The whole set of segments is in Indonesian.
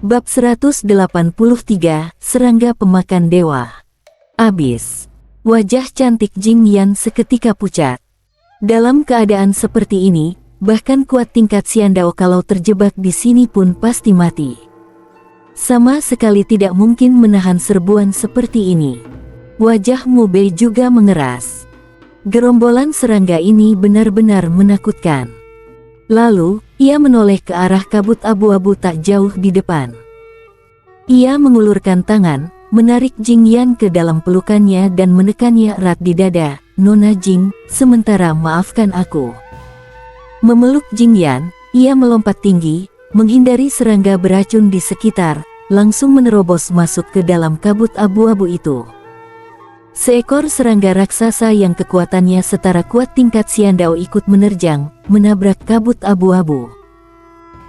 Bab 183, Serangga Pemakan Dewa. Abis. Wajah cantik Jing Yan seketika pucat. Dalam keadaan seperti ini, bahkan kuat tingkat Xiandao kalau terjebak di sini pun pasti mati. Sama sekali tidak mungkin menahan serbuan seperti ini. Wajah Mu Bei juga mengeras. Gerombolan serangga ini benar-benar menakutkan. Lalu, ia menoleh ke arah kabut abu-abu tak jauh di depan. Ia mengulurkan tangan, menarik Jing Yan ke dalam pelukannya dan menekannya erat di dada. "Nona Jing, sementara maafkan aku." Memeluk Jing Yan, ia melompat tinggi, menghindari serangga beracun di sekitar, langsung menerobos masuk ke dalam kabut abu-abu itu. Seekor serangga raksasa yang kekuatannya setara kuat tingkat Xiandao ikut menerjang, menabrak kabut abu-abu.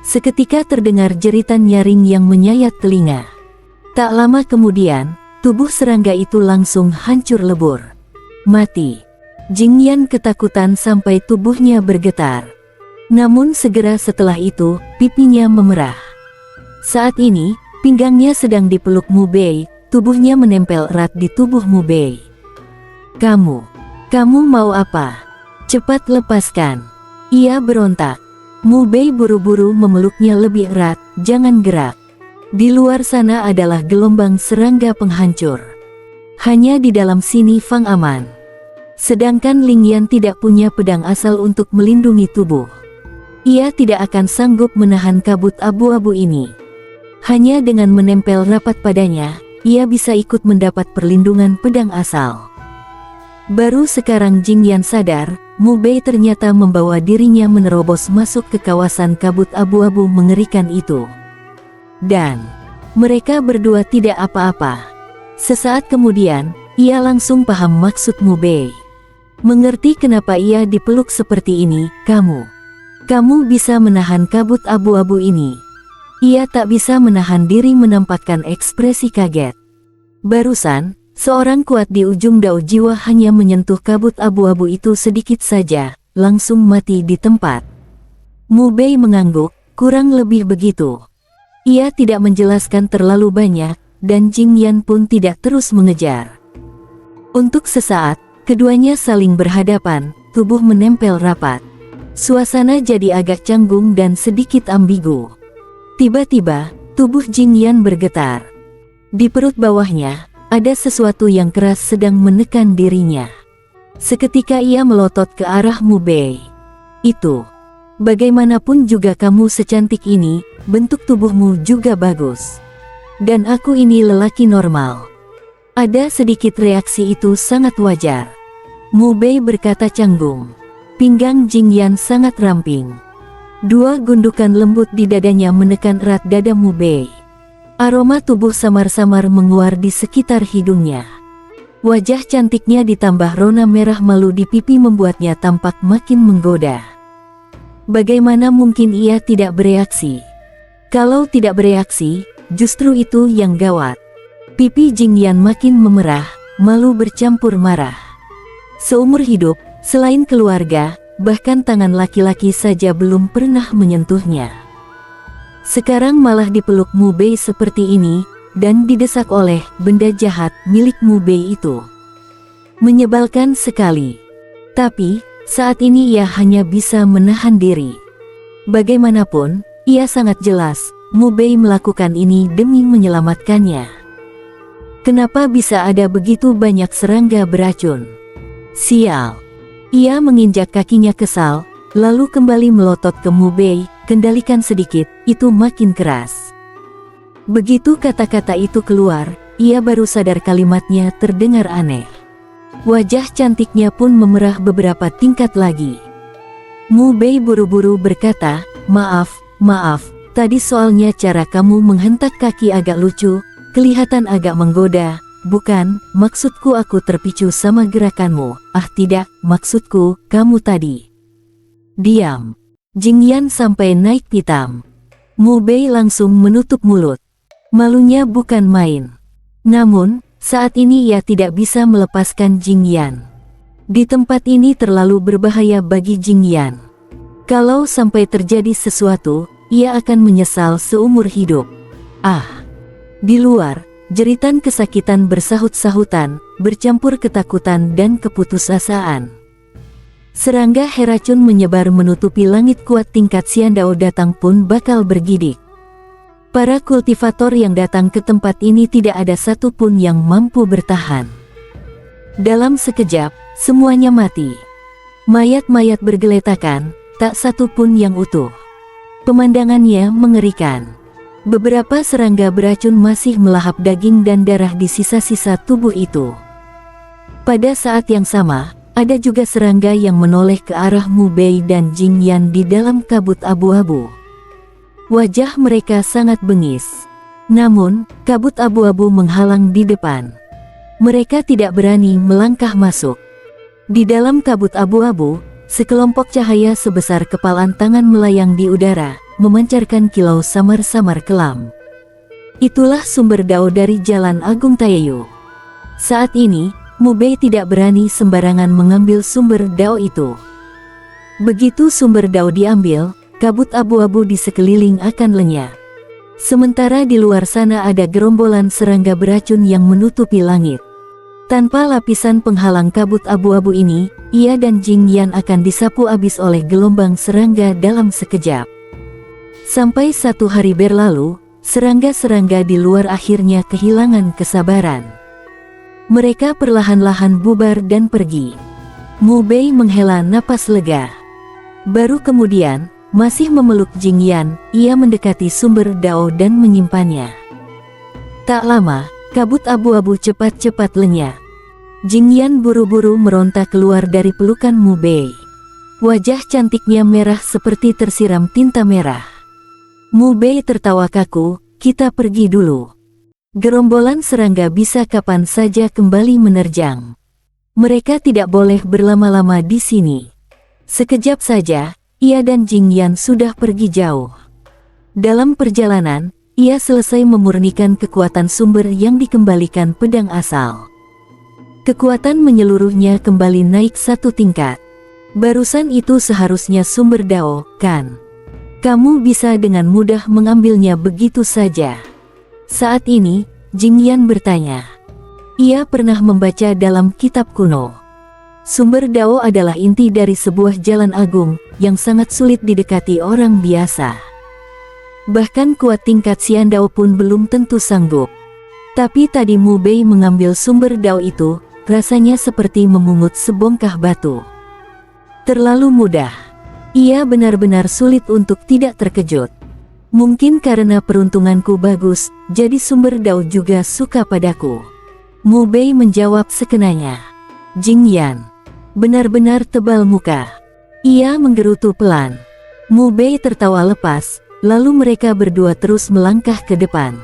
Seketika terdengar jeritan nyaring yang menyayat telinga. Tak lama kemudian, tubuh serangga itu langsung hancur lebur. Mati. Jing Yan ketakutan sampai tubuhnya bergetar. Namun segera setelah itu, pipinya memerah. Saat ini, pinggangnya sedang dipeluk Mu Bei. Tubuhnya menempel erat di tubuh Mu Bei. Kamu mau apa? Cepat lepaskan." Ia berontak. Mu Bei buru-buru memeluknya lebih erat. "Jangan gerak. Di luar sana adalah gelombang serangga penghancur. Hanya di dalam sini Fang aman. Sedangkan Ling Yan tidak punya pedang asal untuk melindungi tubuh. Ia tidak akan sanggup menahan kabut abu-abu ini. Hanya dengan menempel rapat padanya, ia bisa ikut mendapat perlindungan pedang asal." Baru sekarang Jing Yan sadar, Mu Bei ternyata membawa dirinya menerobos masuk ke kawasan kabut abu-abu mengerikan itu. Dan mereka berdua tidak apa-apa. Sesaat kemudian, ia langsung paham maksud Mu Bei. Mengerti kenapa ia dipeluk seperti ini. Kamu bisa menahan kabut abu-abu ini." Ia tak bisa menahan diri menampakkan ekspresi kaget. Barusan, seorang kuat di ujung dao jiwa hanya menyentuh kabut abu-abu itu sedikit saja, langsung mati di tempat. Mu Bei mengangguk, kurang lebih begitu. Ia tidak menjelaskan terlalu banyak, dan Jing Yan pun tidak terus mengejar. Untuk sesaat, keduanya saling berhadapan, tubuh menempel rapat. Suasana jadi agak canggung dan sedikit ambigu. Tiba-tiba, tubuh Jing Yan bergetar. Di perut bawahnya, ada sesuatu yang keras sedang menekan dirinya. Seketika ia melotot ke arah Mu Bei. "Itu. Bagaimanapun juga kamu secantik ini, bentuk tubuhmu juga bagus. Dan aku ini lelaki normal." Ada sedikit reaksi itu sangat wajar. Mu Bei berkata canggung. Pinggang Jing Yan sangat ramping. Dua gundukan lembut di dadanya menekan erat dada Mu Bei. Aroma tubuh samar-samar menguar di sekitar hidungnya. Wajah cantiknya ditambah rona merah malu di pipi membuatnya tampak makin menggoda. Bagaimana mungkin ia tidak bereaksi? Kalau tidak bereaksi, justru itu yang gawat. Pipi Jing Yan makin memerah, malu bercampur marah. Seumur hidup, selain keluarga, bahkan tangan laki-laki saja belum pernah menyentuhnya. Sekarang malah dipeluk Mu Bei seperti ini, dan didesak oleh benda jahat milik Mu Bei itu. Menyebalkan sekali. Tapi, saat ini ia hanya bisa menahan diri. Bagaimanapun, ia sangat jelas, Mu Bei melakukan ini demi menyelamatkannya. Kenapa bisa ada begitu banyak serangga beracun? Sial. Ia menginjak kakinya kesal, lalu kembali melotot ke Mu Bei. "Kendalikan sedikit, itu makin keras." Begitu kata-kata itu keluar, ia baru sadar kalimatnya terdengar aneh. Wajah cantiknya pun memerah beberapa tingkat lagi. Mu Bei buru-buru berkata, Maaf, tadi soalnya cara kamu menghentak kaki agak lucu, kelihatan agak menggoda. Bukan, maksudku aku terpicu sama gerakanmu." "Ah tidak, maksudku, kamu tadi." "Diam." Jing Yan sampai naik pitam. Mu Bei langsung menutup mulut. Malunya bukan main. Namun, saat ini ia tidak bisa melepaskan Jing Yan. Di tempat ini terlalu berbahaya bagi Jing Yan. Kalau sampai terjadi sesuatu, ia akan menyesal seumur hidup. Ah! Di luar, jeritan kesakitan bersahut-sahutan, bercampur ketakutan dan keputusasaan. Serangga heracun menyebar menutupi langit kuat tingkat Xiandao datang pun bakal bergidik. Para kultivator yang datang ke tempat ini tidak ada satupun yang mampu bertahan. Dalam sekejap, semuanya mati. Mayat-mayat bergeletakan, tak satu pun yang utuh. Pemandangannya mengerikan. Beberapa serangga beracun masih melahap daging dan darah di sisa-sisa tubuh itu. Pada saat yang sama, ada juga serangga yang menoleh ke arah Mu Bei dan Jing Yan di dalam kabut abu-abu. Wajah mereka sangat bengis. Namun, kabut abu-abu menghalang di depan. Mereka tidak berani melangkah masuk. Di dalam kabut abu-abu, sekelompok cahaya sebesar kepalan tangan melayang di udara, memancarkan kilau samar-samar kelam. Itulah sumber dao dari Jalan Agung Tayayu. Saat ini, Mu Bei tidak berani sembarangan mengambil sumber dao itu. Begitu sumber dao diambil, kabut abu-abu di sekeliling akan lenyap. Sementara di luar sana ada gerombolan serangga beracun yang menutupi langit. Tanpa lapisan penghalang kabut abu-abu ini, ia dan Jing Yan akan disapu habis oleh gelombang serangga dalam sekejap. Sampai satu hari berlalu, serangga-serangga di luar akhirnya kehilangan kesabaran. Mereka perlahan-lahan bubar dan pergi. Mu Bei menghela napas lega. Baru kemudian, masih memeluk Jing Yan, ia mendekati sumber dao dan menyimpannya. Tak lama, kabut abu-abu cepat-cepat lenyap. Jing Yan buru-buru meronta keluar dari pelukan Mu Bei. Wajah cantiknya merah seperti tersiram tinta merah. Mu Bei tertawa kaku, kita pergi dulu. Gerombolan serangga bisa kapan saja kembali menerjang. Mereka tidak boleh berlama-lama di sini. Sekejap saja, ia dan Jing Yan sudah pergi jauh. Dalam perjalanan, ia selesai memurnikan kekuatan sumber yang dikembalikan pedang asal. Kekuatan menyeluruhnya kembali naik satu tingkat. Barusan itu seharusnya sumber dao, kan? Kamu bisa dengan mudah mengambilnya begitu saja. Saat ini, Jing Yan bertanya. Ia pernah membaca dalam kitab kuno. Sumber dao adalah inti dari sebuah jalan agung, yang sangat sulit didekati orang biasa. Bahkan kuat tingkat Xiandao pun belum tentu sanggup. Tapi tadi Mu Bei mengambil sumber dao itu, rasanya seperti memungut sebongkah batu. Terlalu mudah. Ia benar-benar sulit untuk tidak terkejut. Mungkin karena peruntunganku bagus, jadi sumber dao juga suka padaku. Mu Bei menjawab sekenanya. Jing Yan benar-benar tebal muka. Ia menggerutu pelan. Mu Bei tertawa lepas, lalu mereka berdua terus melangkah ke depan.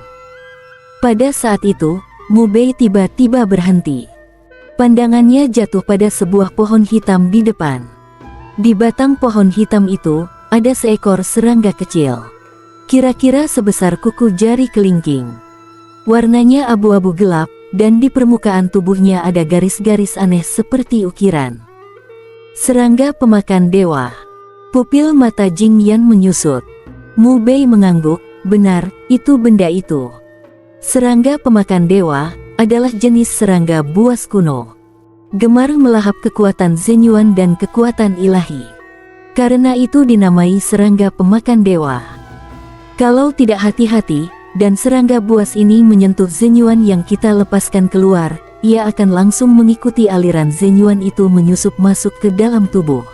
Pada saat itu, Mu Bei tiba-tiba berhenti. Pandangannya jatuh pada sebuah pohon hitam di depan. Di batang pohon hitam itu, ada seekor serangga kecil. Kira-kira sebesar kuku jari kelingking. Warnanya abu-abu gelap, dan di permukaan tubuhnya ada garis-garis aneh seperti ukiran. Serangga pemakan dewa. Pupil mata Jing Yan menyusut. Mu Bei mengangguk, benar, itu benda itu. Serangga pemakan dewa adalah jenis serangga buas kuno. Gemar melahap kekuatan Zenyuan dan kekuatan ilahi. Karena itu dinamai serangga pemakan dewa. Kalau tidak hati-hati, dan serangga buas ini menyentuh Zenyuan yang kita lepaskan keluar, ia akan langsung mengikuti aliran Zenyuan itu menyusup masuk ke dalam tubuh.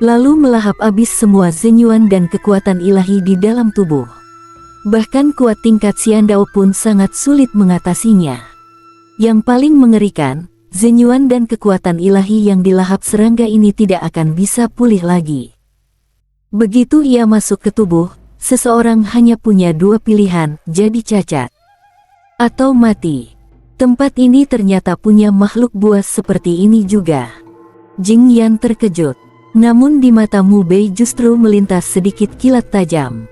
Lalu melahap habis semua Zenyuan dan kekuatan ilahi di dalam tubuh. Bahkan kuat tingkat Xiandao pun sangat sulit mengatasinya. Yang paling mengerikan, Zenyuan dan kekuatan ilahi yang dilahap serangga ini tidak akan bisa pulih lagi. Begitu ia masuk ke tubuh, seseorang hanya punya dua pilihan, jadi cacat atau mati. Tempat ini ternyata punya makhluk buas seperti ini juga. Jing Yan terkejut. Namun di mata Mu Bei justru melintas sedikit kilat tajam.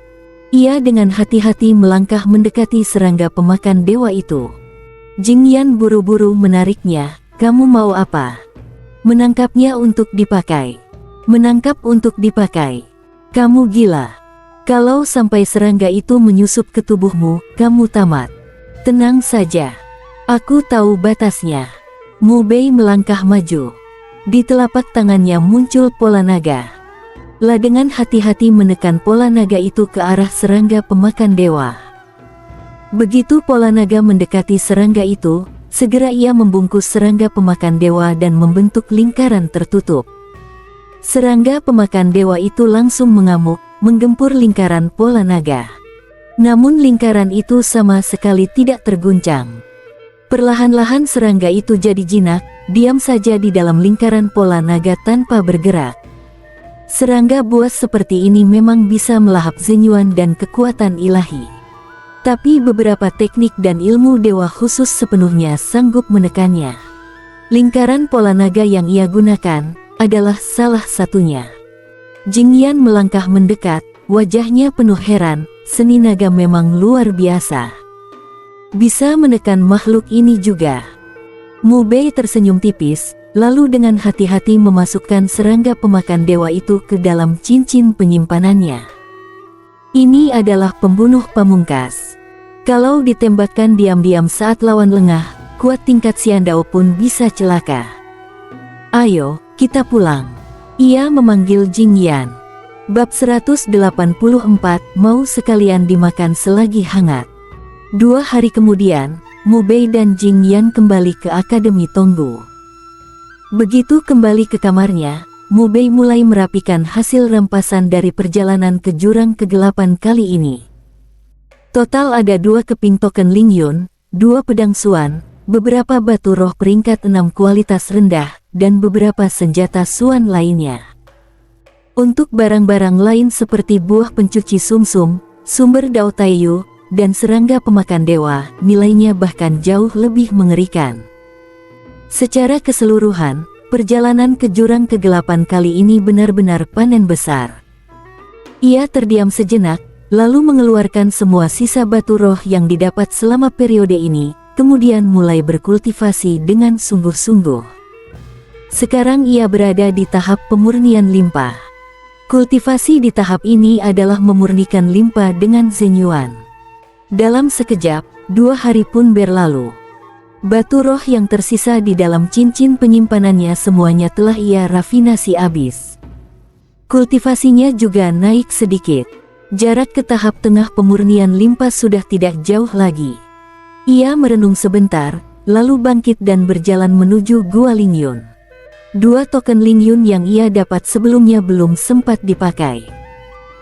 Ia dengan hati-hati melangkah mendekati serangga pemakan dewa itu. Jing Yan buru-buru menariknya. Kamu mau apa? Menangkapnya untuk dipakai. Menangkap untuk dipakai. Kamu gila. Kalau sampai serangga itu menyusup ke tubuhmu, kamu tamat. Tenang saja. Aku tahu batasnya. Mu Bei melangkah maju. Di telapak tangannya muncul pola naga. La dengan hati-hati menekan pola naga itu ke arah serangga pemakan dewa. Begitu pola naga mendekati serangga itu, segera ia membungkus serangga pemakan dewa dan membentuk lingkaran tertutup. Serangga pemakan dewa itu langsung mengamuk, menggempur lingkaran pola naga. Namun lingkaran itu sama sekali tidak terguncang. Perlahan-lahan serangga itu jadi jinak, diam saja di dalam lingkaran pola naga tanpa bergerak. Serangga buas seperti ini memang bisa melahap zenyuan dan kekuatan ilahi. Tapi beberapa teknik dan ilmu dewa khusus sepenuhnya sanggup menekannya. Lingkaran pola naga yang ia gunakan adalah salah satunya. Jingyan melangkah mendekat, wajahnya penuh heran, seni naga memang luar biasa. Bisa menekan makhluk ini juga. Mu Bei tersenyum tipis, lalu dengan hati-hati memasukkan serangga pemakan dewa itu ke dalam cincin penyimpanannya. Ini adalah pembunuh pamungkas. Kalau ditembakkan diam-diam saat lawan lengah, kuat tingkat Xiandao pun bisa celaka. Ayo, kita pulang. Ia memanggil Jingyan. Bab 184, mau sekalian dimakan selagi hangat. 2 hari kemudian, Mu Bei dan Jingyan kembali ke Akademi Tonggu. Begitu kembali ke kamarnya, Mu Bei mulai merapikan hasil rampasan dari perjalanan ke jurang kegelapan kali ini. Total ada 2 keping token Lingyun, 2 pedang Suan, beberapa batu roh peringkat 6 kualitas rendah, dan beberapa senjata Suan lainnya. Untuk barang-barang lain seperti buah pencuci sumsum, sumber Dao Taiyu, dan serangga pemakan dewa, nilainya bahkan jauh lebih mengerikan. Secara keseluruhan, perjalanan ke jurang kegelapan kali ini benar-benar panen besar. Ia terdiam sejenak, lalu mengeluarkan semua sisa batu roh yang didapat selama periode ini, kemudian mulai berkultivasi dengan sungguh-sungguh. Sekarang ia berada di tahap pemurnian limpa. Kultivasi di tahap ini adalah memurnikan limpa dengan zenyuan. Dalam sekejap, 2 hari pun berlalu. Batu roh yang tersisa di dalam cincin penyimpanannya semuanya telah ia rafinasi habis. Kultivasinya juga naik sedikit. Jarak ke tahap tengah pemurnian limpa sudah tidak jauh lagi. Ia merenung sebentar, lalu bangkit dan berjalan menuju Gua Lingyun. 2 token Lingyun yang ia dapat sebelumnya belum sempat dipakai.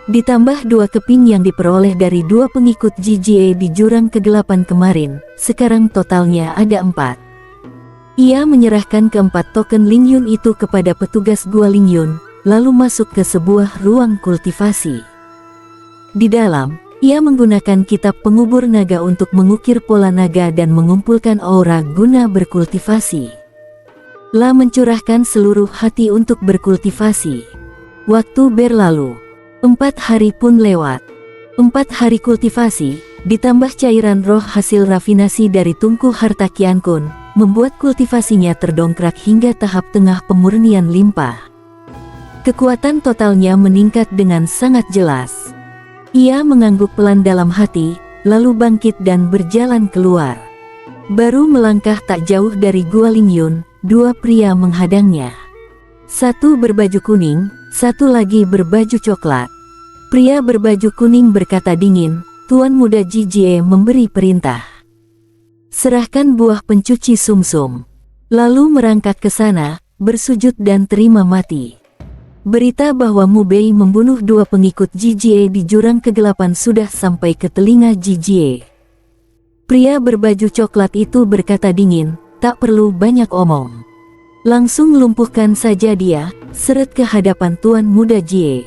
Ditambah 2 keping yang diperoleh dari 2 pengikut JJA di jurang kegelapan kemarin, sekarang totalnya ada 4. Ia menyerahkan ke-4 token Lingyun itu kepada petugas Gua Lingyun, lalu masuk ke sebuah ruang kultivasi. Di dalam, ia menggunakan kitab pengubur naga untuk mengukir pola naga dan mengumpulkan aura guna berkultivasi. La mencurahkan seluruh hati untuk berkultivasi. Waktu berlalu. 4 hari pun lewat. 4 hari kultivasi, ditambah cairan roh hasil rafinasi dari tungku harta Qian Kun, membuat kultivasinya terdongkrak hingga tahap tengah pemurnian limpa. Kekuatan totalnya meningkat dengan sangat jelas. Ia mengangguk pelan dalam hati, lalu bangkit dan berjalan keluar. Baru melangkah tak jauh dari Gua Lingyun, 2 pria menghadangnya. Satu berbaju kuning, satu lagi berbaju coklat. Pria berbaju kuning berkata dingin, Tuan Muda JJA memberi perintah. Serahkan buah pencuci sumsum. Lalu merangkak ke sana, bersujud dan terima mati. Berita bahwa Mu Bei membunuh 2 pengikut JJA di jurang kegelapan sudah sampai ke telinga JJA. Pria berbaju coklat itu berkata dingin, tak perlu banyak omong. Langsung lumpuhkan saja dia, seret ke hadapan Tuan Muda Jie.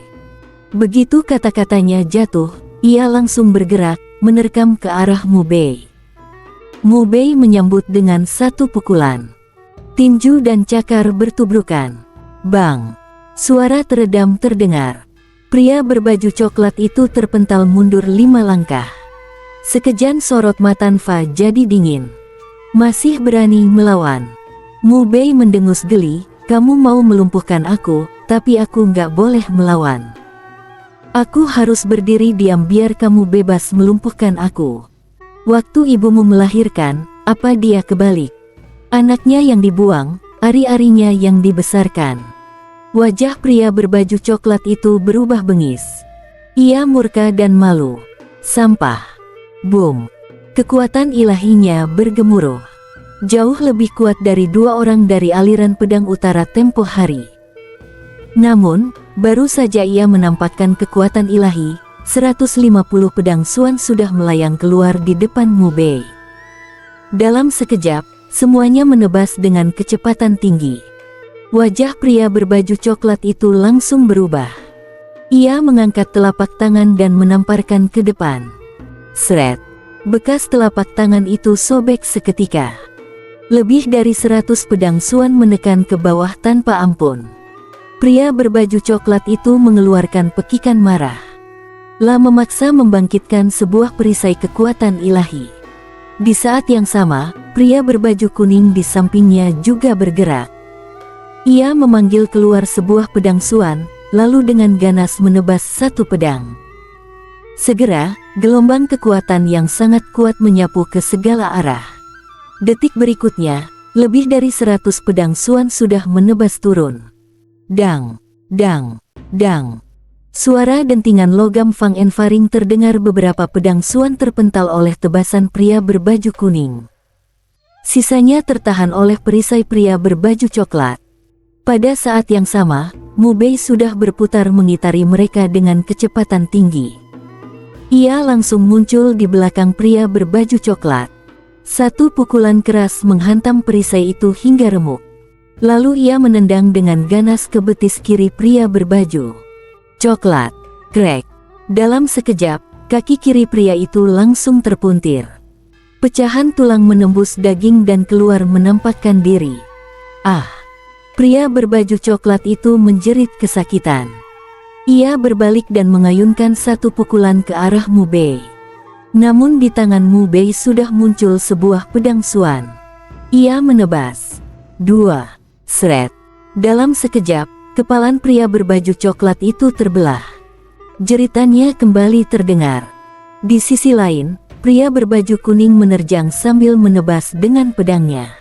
Begitu kata-katanya jatuh, ia langsung bergerak, menerkam ke arah Mu Bei. Mu Bei menyambut dengan satu pukulan. Tinju dan cakar bertubrukan. Bang! Suara teredam terdengar. Pria berbaju coklat itu terpental mundur 5 langkah. Sekejan sorot mata Fa jadi dingin. Masih berani melawan. Mu Bei mendengus geli, kamu mau melumpuhkan aku, tapi aku nggak boleh melawan. Aku harus berdiri diam biar kamu bebas melumpuhkan aku. Waktu ibumu melahirkan, apa dia kebalik? Anaknya yang dibuang, ari-arinya yang dibesarkan. Wajah pria berbaju coklat itu berubah bengis. Ia murka dan malu. Sampah. Boom. Kekuatan ilahinya bergemuruh. Jauh lebih kuat dari 2 orang dari aliran pedang utara tempo hari. Namun, baru saja ia menampakkan kekuatan ilahi, 150 pedang suan sudah melayang keluar di depan Mu Bei. Dalam sekejap, semuanya menebas dengan kecepatan tinggi. Wajah pria berbaju coklat itu langsung berubah. Ia mengangkat telapak tangan dan menamparkan ke depan. Sret. Bekas telapak tangan itu sobek seketika. Lebih dari 100 pedang suan menekan ke bawah tanpa ampun. Pria berbaju coklat itu mengeluarkan pekikan marah. La memaksa membangkitkan sebuah perisai kekuatan ilahi. Di saat yang sama, pria berbaju kuning di sampingnya juga bergerak. Ia memanggil keluar sebuah pedang suan, lalu dengan ganas menebas satu pedang. Segera, gelombang kekuatan yang sangat kuat menyapu ke segala arah. Detik berikutnya, lebih dari 100 pedang suan sudah menebas turun. Dang, dang, dang. Suara dentingan logam Fang Enfaring terdengar, beberapa pedang suan terpental oleh tebasan pria berbaju kuning. Sisanya tertahan oleh perisai pria berbaju coklat. Pada saat yang sama, Mu Bei sudah berputar mengitari mereka dengan kecepatan tinggi. Ia langsung muncul di belakang pria berbaju coklat. Satu pukulan keras menghantam perisai itu hingga remuk. Lalu ia menendang dengan ganas ke betis kiri pria berbaju coklat. Krek. Dalam sekejap, kaki kiri pria itu langsung terpuntir. Pecahan tulang menembus daging dan keluar menampakkan diri. Ah! Pria berbaju coklat itu menjerit kesakitan. Ia berbalik dan mengayunkan satu pukulan ke arah Mu Bei. Namun di tangan Mu Bei sudah muncul sebuah pedang suan. Ia menebas. 2. Sret. Dalam sekejap, kepalan pria berbaju coklat itu terbelah. Jeritannya kembali terdengar. Di sisi lain, pria berbaju kuning menerjang sambil menebas dengan pedangnya.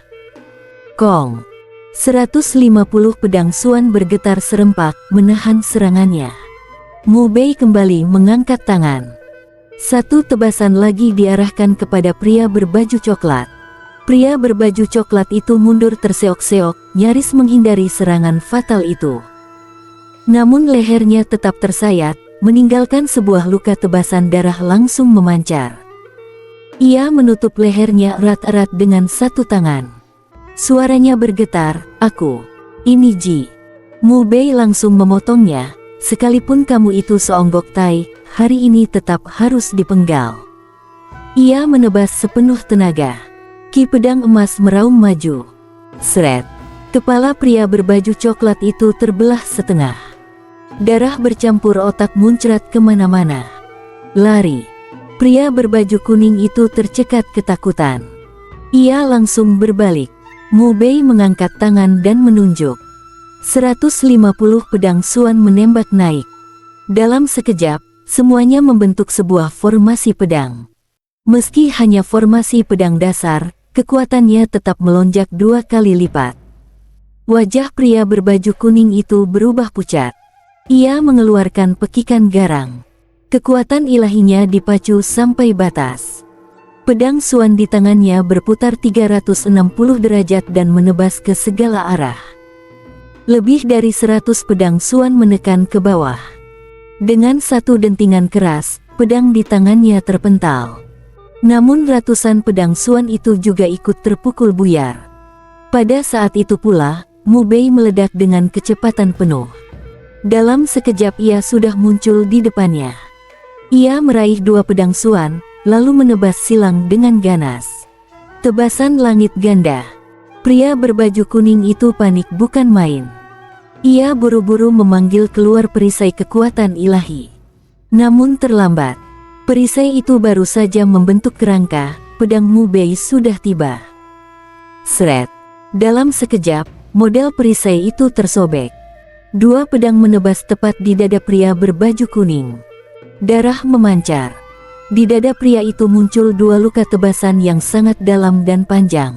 Kong. 150 pedang suan bergetar serempak menahan serangannya. Mu Bei kembali mengangkat tangan. Satu tebasan lagi diarahkan kepada pria berbaju coklat. Pria berbaju coklat itu mundur terseok-seok, nyaris menghindari serangan fatal itu. Namun lehernya tetap tersayat, meninggalkan sebuah luka tebasan darah langsung memancar. Ia menutup lehernya erat-erat dengan satu tangan. Suaranya bergetar, "Aku. Ini Ji." Mu Bei langsung memotongnya, "Sekalipun kamu itu seonggok tai, hari ini tetap harus dipenggal." Ia menebas sepenuh tenaga. Ki pedang emas meraung maju. Sret. Kepala pria berbaju coklat itu terbelah setengah. Darah bercampur otak muncrat kemana-mana. Lari. Pria berbaju kuning itu tercekat ketakutan. Ia langsung berbalik. Mu Bei mengangkat tangan dan menunjuk. 150 pedang suan menembak naik. Dalam sekejap, semuanya membentuk sebuah formasi pedang. Meski hanya formasi pedang dasar, kekuatannya tetap melonjak 2 kali lipat. Wajah pria berbaju kuning itu berubah pucat. Ia mengeluarkan pekikan garang. Kekuatan ilahinya dipacu sampai batas. Pedang suan di tangannya berputar 360 derajat dan menebas ke segala arah. Lebih dari 100 pedang suan menekan ke bawah. Dengan satu dentingan keras, pedang di tangannya terpental. Namun ratusan pedang suan itu juga ikut terpukul buyar. Pada saat itu pula, Mu Bei meledak dengan kecepatan penuh. Dalam sekejap ia sudah muncul di depannya. Ia meraih 2 pedang suan, lalu menebas silang dengan ganas. Tebasan langit ganda. Pria berbaju kuning itu panik bukan main. Ia buru-buru memanggil keluar perisai kekuatan ilahi. Namun terlambat. Perisai itu baru saja membentuk kerangka, pedang Mu Bei sudah tiba. Sret. Dalam sekejap, model perisai itu tersobek. Dua pedang menebas tepat di dada pria berbaju kuning. Darah memancar. Di dada pria itu muncul dua luka tebasan yang sangat dalam dan panjang.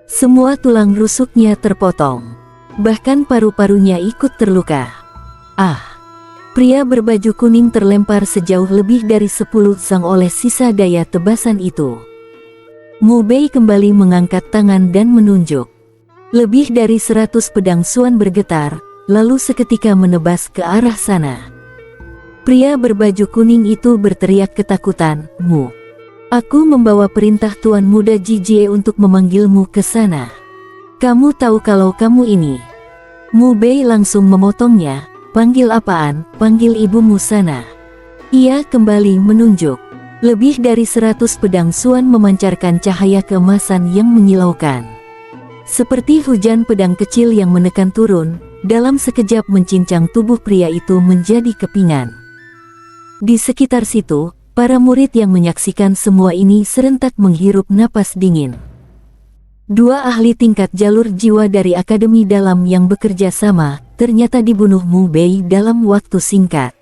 Semua tulang rusuknya terpotong. Bahkan paru-parunya ikut terluka. Ah! Pria berbaju kuning terlempar sejauh lebih dari 10 sang oleh sisa daya tebasan itu. Mu Bei kembali mengangkat tangan dan menunjuk. Lebih dari 100 pedang Xuan bergetar, lalu seketika menebas ke arah sana. Pria berbaju kuning itu berteriak ketakutan, "Mu, aku membawa perintah Tuan Muda Jijie untuk memanggilmu ke sana. Kamu tahu kalau kamu ini?" Mu Bei langsung memotongnya, "Panggil apaan? Panggil ibumu sana." Ia kembali menunjuk. Lebih dari 100 pedang Xuan memancarkan cahaya keemasan yang menyilaukan. Seperti hujan pedang kecil yang menekan turun, dalam sekejap mencincang tubuh pria itu menjadi kepingan. Di sekitar situ, para murid yang menyaksikan semua ini serentak menghirup napas dingin. Dua ahli tingkat jalur jiwa dari Akademi Dalam yang bekerja sama, ternyata dibunuh Mu Bei dalam waktu singkat.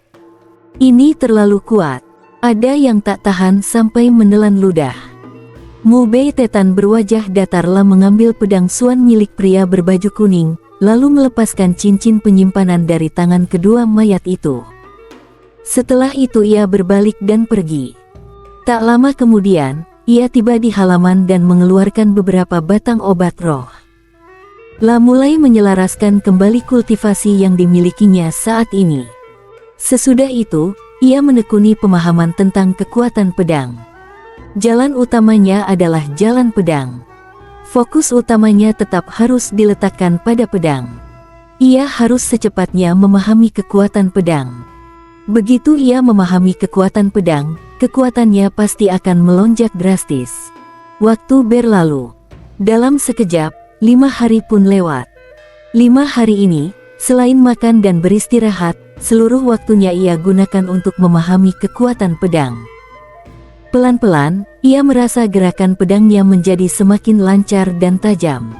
Ini terlalu kuat. Ada yang tak tahan sampai menelan ludah. Mu Bei Tetan berwajah datarlah mengambil pedang Xuan milik pria berbaju kuning, lalu melepaskan cincin penyimpanan dari tangan kedua mayat itu. Setelah itu ia berbalik dan pergi. Tak lama kemudian, ia tiba di halaman dan mengeluarkan beberapa batang obat roh. Mulai menyelaraskan kembali kultivasi yang dimilikinya saat ini. Sesudah itu, ia menekuni pemahaman tentang kekuatan pedang. Jalan utamanya adalah jalan pedang. Fokus utamanya tetap harus diletakkan pada pedang. Ia harus secepatnya memahami kekuatan pedang. Begitu ia memahami kekuatan pedang, kekuatannya pasti akan melonjak drastis. Waktu berlalu. Dalam sekejap, 5 hari pun lewat. 5 hari ini, selain makan dan beristirahat, seluruh waktunya ia gunakan untuk memahami kekuatan pedang. Pelan-pelan, ia merasa gerakan pedangnya menjadi semakin lancar dan tajam.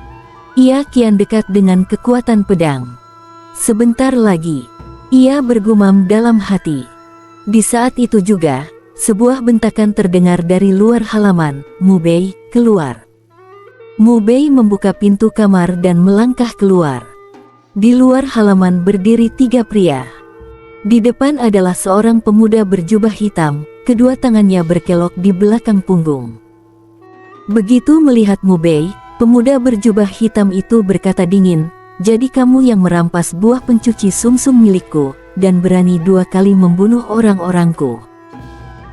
Ia kian dekat dengan kekuatan pedang. Sebentar lagi, ia bergumam dalam hati. Di saat itu juga, sebuah bentakan terdengar dari luar halaman, "Mu Bei, keluar." Mu Bei membuka pintu kamar dan melangkah keluar. Di luar halaman berdiri 3 pria. Di depan adalah seorang pemuda berjubah hitam, kedua tangannya berkelok di belakang punggung. Begitu melihat Mu Bei, pemuda berjubah hitam itu berkata dingin, "Jadi kamu yang merampas buah pencuci sumsum milikku, dan berani 2 kali membunuh orang-orangku.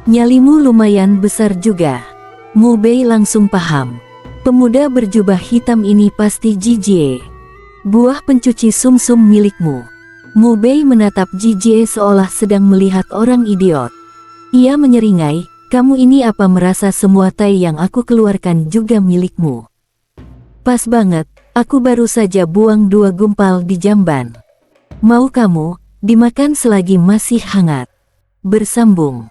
Nyalimu lumayan besar juga." Mu Bei langsung paham. Pemuda berjubah hitam ini pasti Jijie. "Buah pencuci sumsum milikmu." Mu Bei menatap Jijie seolah sedang melihat orang idiot. Ia menyeringai, "Kamu ini apa merasa semua tai yang aku keluarkan juga milikmu? Pas banget, aku baru saja buang 2 gumpal di jamban. Mau kamu, dimakan selagi masih hangat." Bersambung.